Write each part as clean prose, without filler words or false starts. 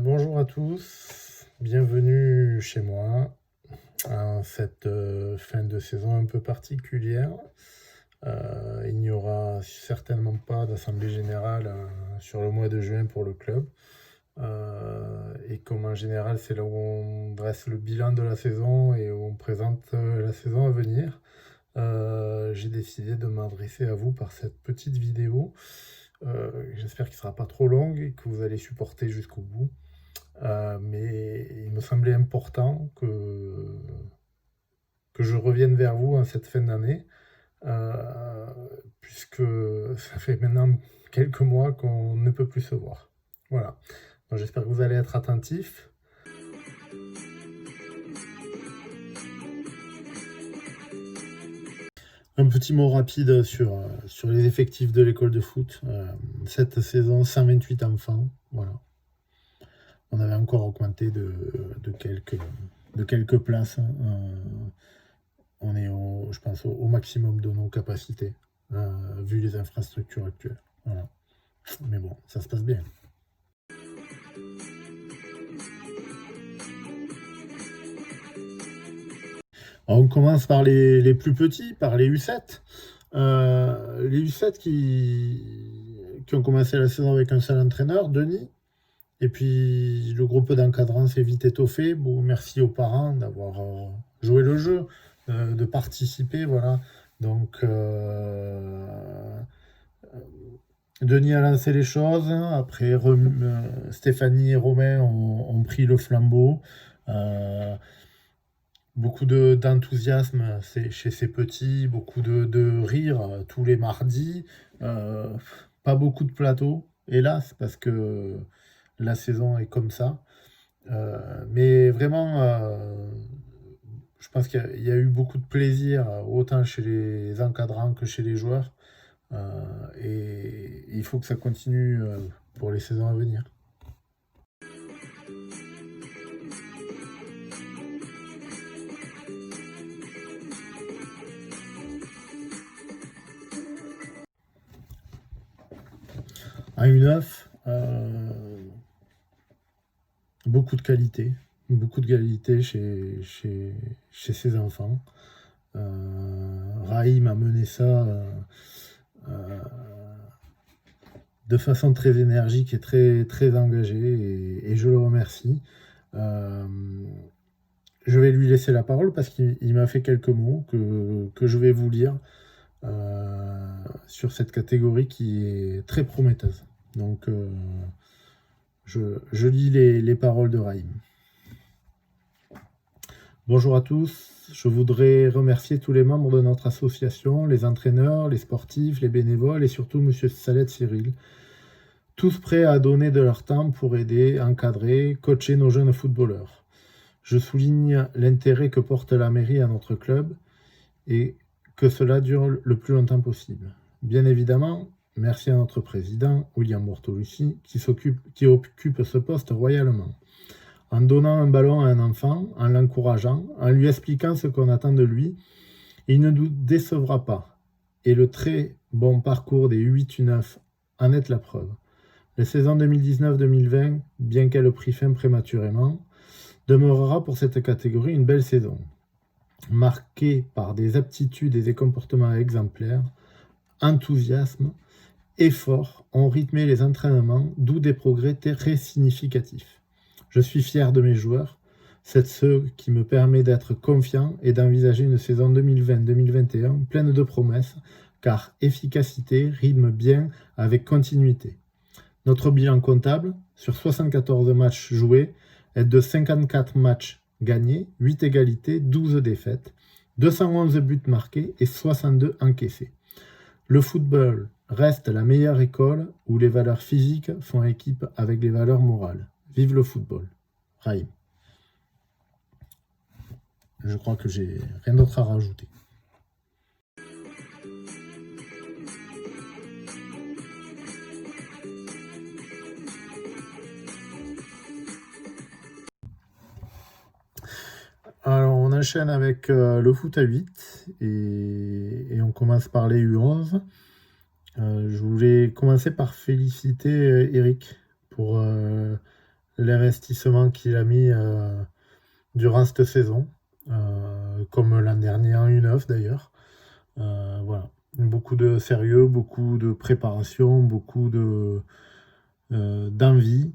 Bonjour à tous, bienvenue chez moi à cette fin de saison un peu particulière. Il n'y aura certainement pas d'assemblée générale sur le mois de juin pour le club. Et comme en général c'est là où on dresse le bilan de la saison et où on présente la saison à venir, j'ai décidé de m'adresser à vous par cette petite vidéo. J'espère qu'il ne sera pas trop longue et que vous allez supporter jusqu'au bout. Mais il me semblait important que je revienne vers vous en cette fin d'année, euh, puisque ça fait maintenant quelques mois qu'on ne peut plus se voir. Voilà. Donc, j'espère que vous allez être attentifs. Un petit mot rapide sur les effectifs de l'école de foot. Cette saison, 128 enfants. Voilà. On avait encore augmenté de quelques places. On est, je pense, au maximum de nos capacités, vu les infrastructures actuelles. Voilà. Mais bon, ça se passe bien. Alors, on commence par les plus petits, par les U7. Les U7 qui ont commencé la saison avec un seul entraîneur, Denis. Et puis le groupe d'encadrants s'est vite étoffé. Bon, merci aux parents d'avoir joué le jeu, de participer. Voilà. Donc, Denis a lancé les choses. Après, Stéphanie et Romain ont pris le flambeau. Beaucoup d'enthousiasme chez ces petits, beaucoup de rire tous les mardis. Pas beaucoup de plateaux, hélas, parce que la saison est comme ça. Mais vraiment, je pense qu'il y a eu beaucoup de plaisir, autant chez les encadrants que chez les joueurs. Et il faut que ça continue pour les saisons à venir. En U9, beaucoup de qualité. Beaucoup de qualité chez ces enfants. Raïm a mené ça de façon très énergique et très engagée, et je le remercie. Je vais lui laisser la parole parce qu'il m'a fait quelques mots que je vais vous lire sur cette catégorie qui est très prometteuse. Donc, je lis les paroles de Raïm. Bonjour à tous, je voudrais remercier tous les membres de notre association, les entraîneurs, les sportifs, les bénévoles et surtout M. Salette Cyril, tous prêts à donner de leur temps pour aider, encadrer, coacher nos jeunes footballeurs. Je souligne l'intérêt que porte la mairie à notre club et que cela dure le plus longtemps possible. Bien évidemment, merci à notre président, William Bortolucci, qui occupe ce poste royalement. En donnant un ballon à un enfant, en l'encourageant, en lui expliquant ce qu'on attend de lui, il ne nous décevra pas. Et le très bon parcours des U8 U9 en est la preuve. La saison 2019-2020, bien qu'elle ait pris fin prématurément, demeurera pour cette catégorie une belle saison, marquée par des aptitudes et des comportements exemplaires, enthousiasme, effort ont rythmé les entraînements, d'où des progrès très significatifs. Je suis fier de mes joueurs, c'est ce qui me permet d'être confiant et d'envisager une saison 2020-2021 pleine de promesses, car efficacité rime bien avec continuité. Notre bilan comptable, sur 74 matchs joués, est de 54 matchs gagnés, 8 égalités, 12 défaites, 211 buts marqués et 62 encaissés. Le football reste la meilleure école où les valeurs physiques font équipe avec les valeurs morales. Vive le football. Raïm. Je crois que j'ai rien d'autre à rajouter. Alors, on enchaîne avec le foot à 8 et on commence par les U11. Je voulais commencer par féliciter Eric pour l'investissement qu'il a mis durant cette saison, comme l'an dernier en U9 d'ailleurs. Voilà. Beaucoup de sérieux, beaucoup de préparation, beaucoup d'envie.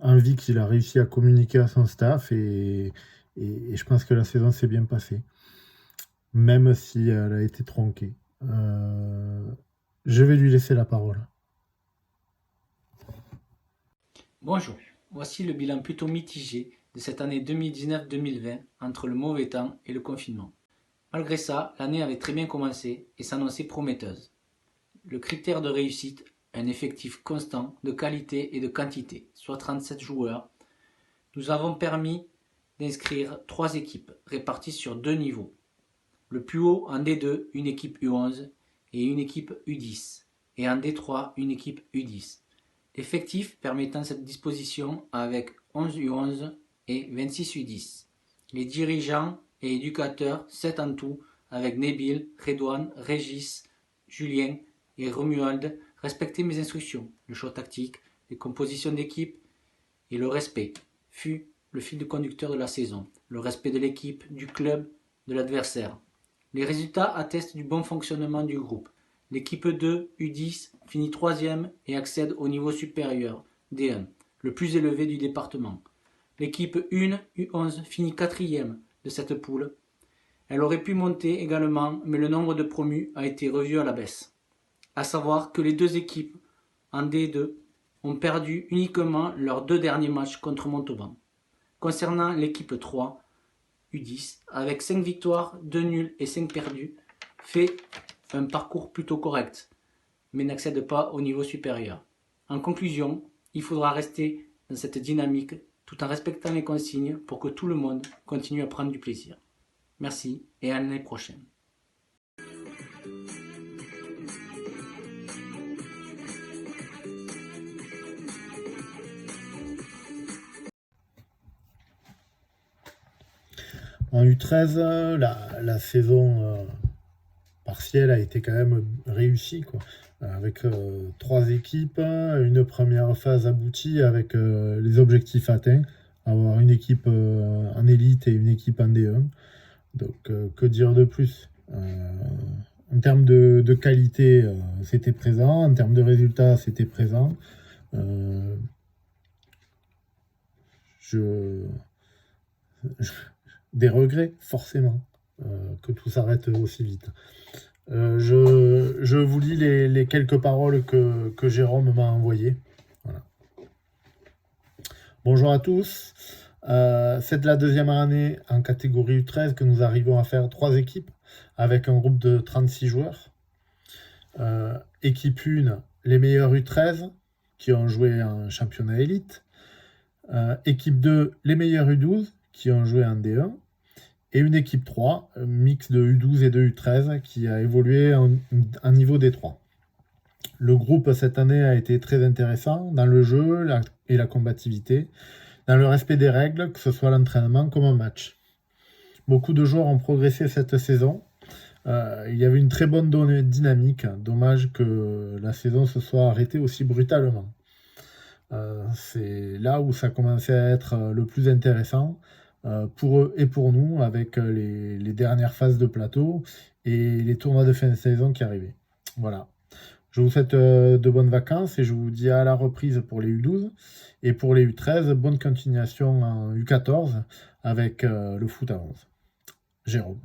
Envie qu'il a réussi à communiquer à son staff et je pense que la saison s'est bien passée, même si elle a été tronquée. Je vais lui laisser la parole. Bonjour, voici le bilan plutôt mitigé de cette année 2019-2020 entre le mauvais temps et le confinement. Malgré ça, l'année avait très bien commencé et s'annonçait prometteuse. Le critère de réussite, un effectif constant de qualité et de quantité, soit 37 joueurs, nous avons permis d'inscrire 3 équipes réparties sur 2 niveaux. Le plus haut en D2, une équipe U11 et une équipe U10, et en D3, une équipe U10. L'effectif permettant cette disposition avec 11 U11 et 26 U10. Les dirigeants et éducateurs, 7 en tout, avec Nabil, Redouane, Régis, Julien et Romuald, respectaient mes instructions. Le choix tactique, les compositions d'équipe et le respect fut le fil conducteur de la saison. Le respect de l'équipe, du club, de l'adversaire. Les résultats attestent du bon fonctionnement du groupe. L'équipe 2 U10 finit 3e et accède au niveau supérieur, D1, le plus élevé du département. L'équipe 1 U11 finit 4e de cette poule. Elle aurait pu monter également, mais le nombre de promus a été revu à la baisse. À savoir que les 2 équipes en D2 ont perdu uniquement leurs 2 derniers matchs contre Montauban. Concernant l'équipe 3 U10, avec 5 victoires, 2 nuls et 5 perdus, fait un parcours plutôt correct, mais n'accède pas au niveau supérieur. En conclusion, il faudra rester dans cette dynamique tout en respectant les consignes pour que tout le monde continue à prendre du plaisir. Merci et à l'année prochaine. En U13, la saison partielle a été quand même réussie, quoi. Avec 3 équipes, une première phase aboutie avec les objectifs atteints, avoir une équipe en élite et une équipe en D1. Donc que dire de plus? En termes de qualité, c'était présent. En termes de résultats, c'était présent. Des regrets, forcément, que tout s'arrête aussi vite. Je vous lis les quelques paroles que Jérôme m'a envoyées. Voilà. Bonjour à tous. C'est la deuxième année en catégorie U13 que nous arrivons à faire 3 équipes avec un groupe de 36 joueurs. Équipe 1, les meilleurs U13 qui ont joué en championnat élite. Équipe 2, les meilleurs U12 qui ont joué en D1. Et une équipe 3, mix de U12 et de U13, qui a évolué en niveau D3. Le groupe cette année a été très intéressant dans le jeu et la combativité, dans le respect des règles, que ce soit l'entraînement comme un match. Beaucoup de joueurs ont progressé cette saison. Il y avait une très bonne dynamique. Dommage que la saison se soit arrêtée aussi brutalement. C'est là où ça commençait à être le plus intéressant. Pour eux et pour nous, avec les dernières phases de plateau et les tournois de fin de saison qui arrivaient. Voilà. Je vous souhaite de bonnes vacances et je vous dis à la reprise pour les U12. Et pour les U13, bonne continuation en U14 avec le foot à 11. Jérôme.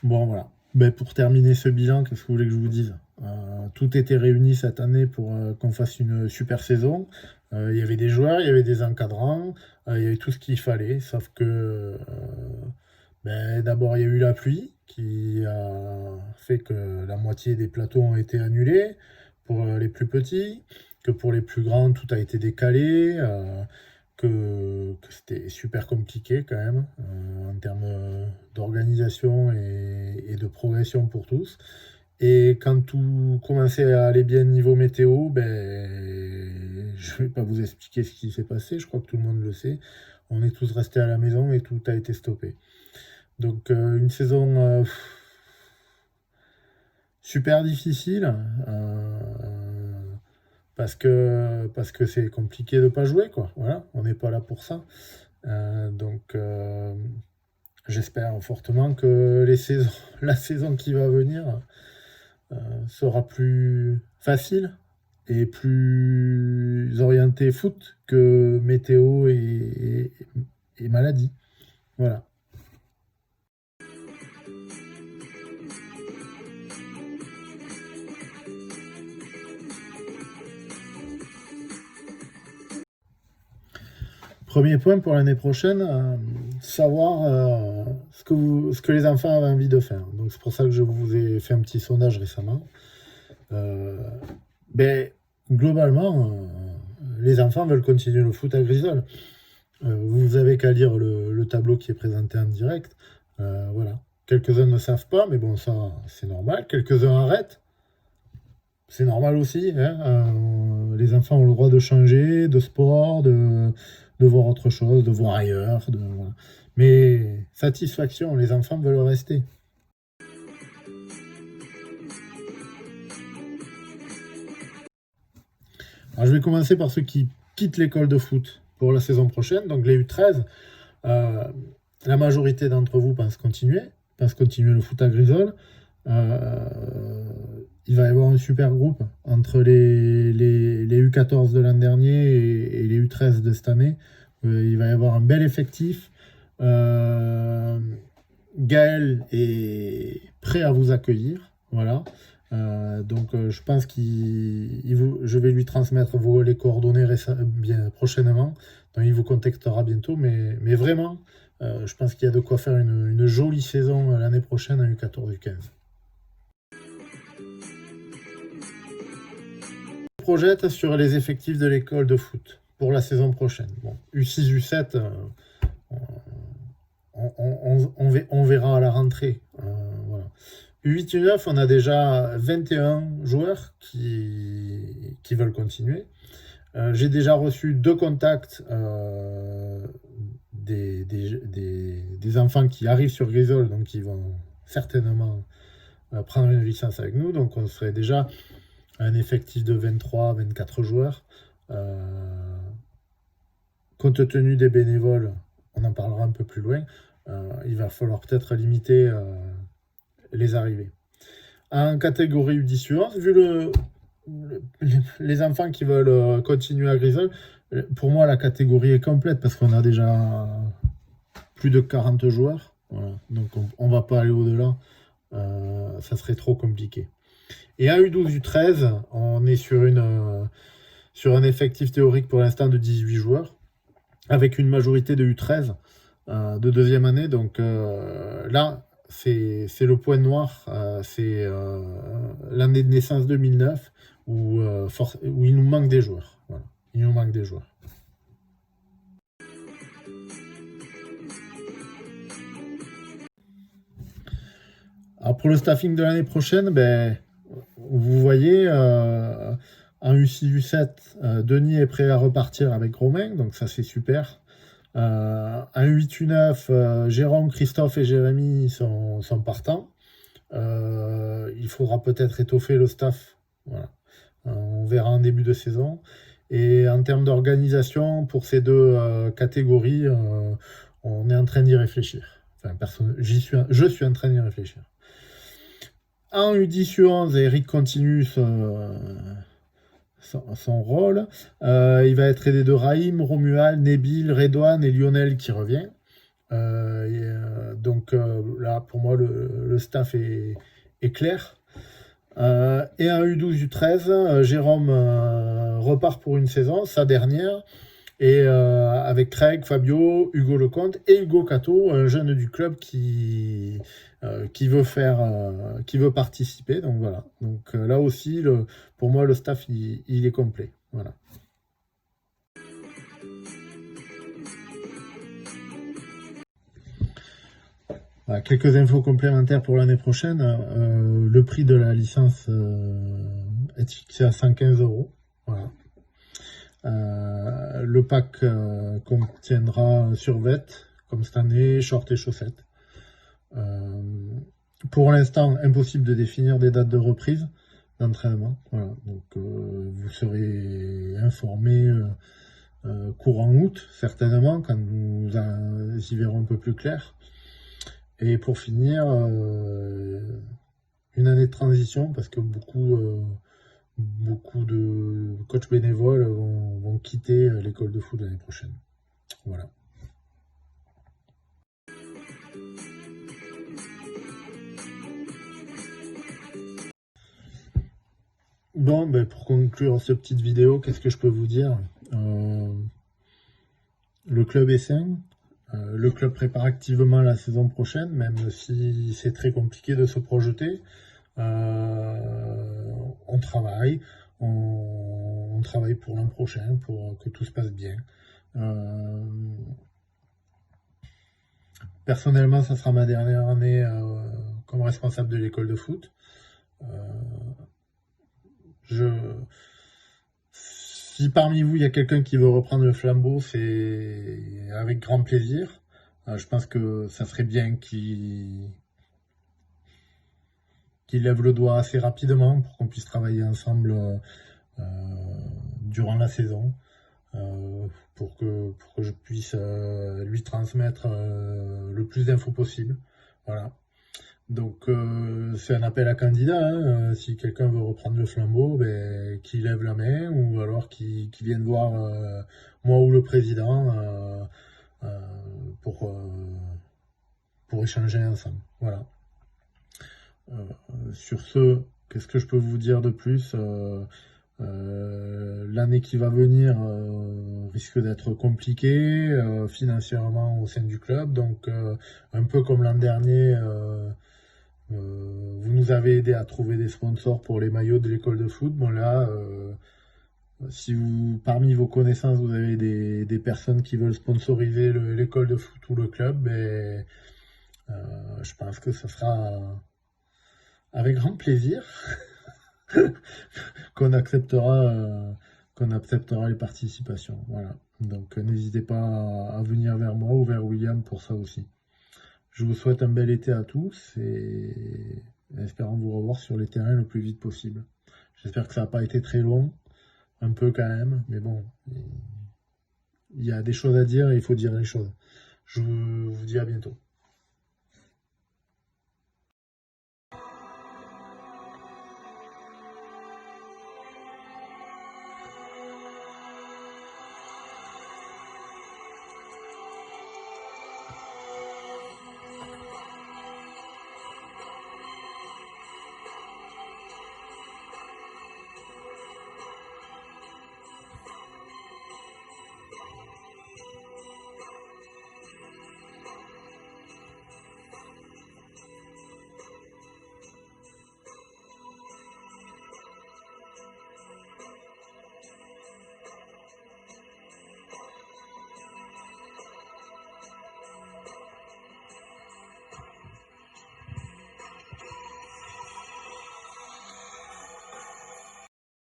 Bon, voilà. Ben, pour terminer ce bilan, qu'est-ce que vous voulez que je vous dise? Tout était réuni cette année pour qu'on fasse une super saison. Il y avait des joueurs, il y avait des encadrants, il y avait tout ce qu'il fallait, sauf que ben, d'abord il y a eu la pluie qui a fait que la moitié des plateaux ont été annulés pour les plus petits, que pour les plus grands tout a été décalé, que c'était super compliqué quand même en termes d'organisation et de progression pour tous. Et quand tout commençait à aller bien niveau météo, ben, je vais pas vous expliquer ce qui s'est passé, je crois que tout le monde le sait. On est tous restés à la maison et tout a été stoppé. Donc une saison super difficile, parce que c'est compliqué de pas jouer, quoi. Voilà, on n'est pas là pour ça. Donc j'espère fortement que la saison qui va venir sera plus facile et plus orientée foot que météo et maladie. Voilà. Premier point pour l'année prochaine, savoir ce que les enfants avaient envie de faire. Donc c'est pour ça que je vous ai fait un petit sondage récemment. Globalement, les enfants veulent continuer le foot à Grisol. Vous avez qu'à lire le tableau qui est présenté en direct. Voilà. Quelques-uns ne savent pas, mais bon, ça c'est normal. Quelques-uns arrêtent. C'est normal aussi. Hein. Les enfants ont le droit de changer de sport, de voir autre chose, de voir ailleurs. Voilà. Mais satisfaction, les enfants veulent rester. Alors, je vais commencer par ceux qui quittent l'école de foot pour la saison prochaine, donc les U13. La majorité d'entre vous pensent continuer le foot à Grisol. Il va y avoir un super groupe entre les U14 de l'an dernier et les U13 de cette année. Il va y avoir un bel effectif. Gaël est prêt à vous accueillir. Voilà. Donc je pense je vais lui transmettre les coordonnées bien prochainement. Donc il vous contactera bientôt. Mais vraiment, je pense qu'il y a de quoi faire une jolie saison l'année prochaine en U14 U15. Projette sur les effectifs de l'école de foot pour la saison prochaine. Bon, U6, U7, on verra à la rentrée. Voilà. U8, U9, on a déjà 21 joueurs qui veulent continuer. J'ai déjà reçu 2 contacts des enfants qui arrivent sur Grisol, donc qui vont certainement prendre une licence avec nous. Donc on serait déjà un effectif de 23-24 joueurs. Compte tenu des bénévoles, on en parlera un peu plus loin, il va falloir peut-être limiter les arrivées. En catégorie U10-U11, vu les enfants qui veulent continuer à Grisol, pour moi la catégorie est complète parce qu'on a déjà plus de 40 joueurs. Voilà. Donc on ne va pas aller au-delà, ça serait trop compliqué. Et en U12, U13, on est sur un effectif théorique pour l'instant de 18 joueurs, avec une majorité de U13 de deuxième année. Donc là, c'est le point noir, c'est l'année de naissance 2009, où il nous manque des joueurs. Voilà. Il nous manque des joueurs. Alors pour le staffing de l'année prochaine, vous voyez, en U6, U7, Denis est prêt à repartir avec Romain, donc ça c'est super. En U8, U9, Jérôme, Christophe et Jérémy sont partants. Il faudra peut-être étoffer le staff. Voilà. On verra en début de saison. Et en termes d'organisation, pour ces 2 catégories, on est en train d'y réfléchir. Enfin, je suis en train d'y réfléchir. En U10, U11, Eric continue son rôle. Il va être aidé de Raïm, Romuald, Nebil, Redouane et Lionel qui revient. Donc là, pour moi, le staff est clair. Et en U12, U13, Jérôme repart pour une saison, sa dernière. Et avec Craig, Fabio, Hugo Lecomte et Hugo Cato, un jeune du club qui veut participer. Donc voilà. Donc là aussi, pour moi, le staff il est complet. Voilà. Voilà, quelques infos complémentaires pour l'année prochaine. Le prix de la licence est fixé à 115 €. Voilà. Le pack contiendra survêt, comme cette année, shorts et chaussettes. Pour l'instant, impossible de définir des dates de reprise d'entraînement. Voilà. Donc, vous serez informé courant août, certainement, quand nous y verrons un peu plus clair. Et pour finir, une année de transition, parce que beaucoup de coachs bénévoles vont quitter l'école de foot l'année prochaine. Voilà. Bon, ben pour conclure cette petite vidéo, qu'est-ce que je peux vous dire? Le club est sain. Le club prépare activement la saison prochaine, même si c'est très compliqué de se projeter. On travaille. On travaille pour l'an prochain, pour que tout se passe bien. Personnellement, ça sera ma dernière année comme responsable de l'école de foot. Si parmi vous, il y a quelqu'un qui veut reprendre le flambeau, c'est avec grand plaisir. Je pense que ça serait bien qu'il lève le doigt assez rapidement pour qu'on puisse travailler ensemble durant la saison, pour que je puisse lui transmettre le plus d'infos possible. Voilà. Donc c'est un appel à candidat, hein. Si quelqu'un veut reprendre le flambeau, ben, qu'il lève la main, ou alors qu'il vienne voir moi ou le président pour échanger ensemble. Voilà. Sur ce, qu'est-ce que je peux vous dire de plus? L'année qui va venir risque d'être compliquée financièrement au sein du club, donc un peu comme l'an dernier, vous nous avez aidé à trouver des sponsors pour les maillots de l'école de foot. Bon là, si parmi vos connaissances vous avez des personnes qui veulent sponsoriser l'école de foot ou le club, ben, je pense que ce sera avec grand plaisir qu'on acceptera les participations. Voilà. Donc n'hésitez pas à venir vers moi ou vers William pour ça aussi. Je vous souhaite un bel été à tous et espérons vous revoir sur les terrains le plus vite possible. J'espère que ça n'a pas été très long, un peu quand même, mais bon, il y a des choses à dire et il faut dire les choses. Je vous dis à bientôt.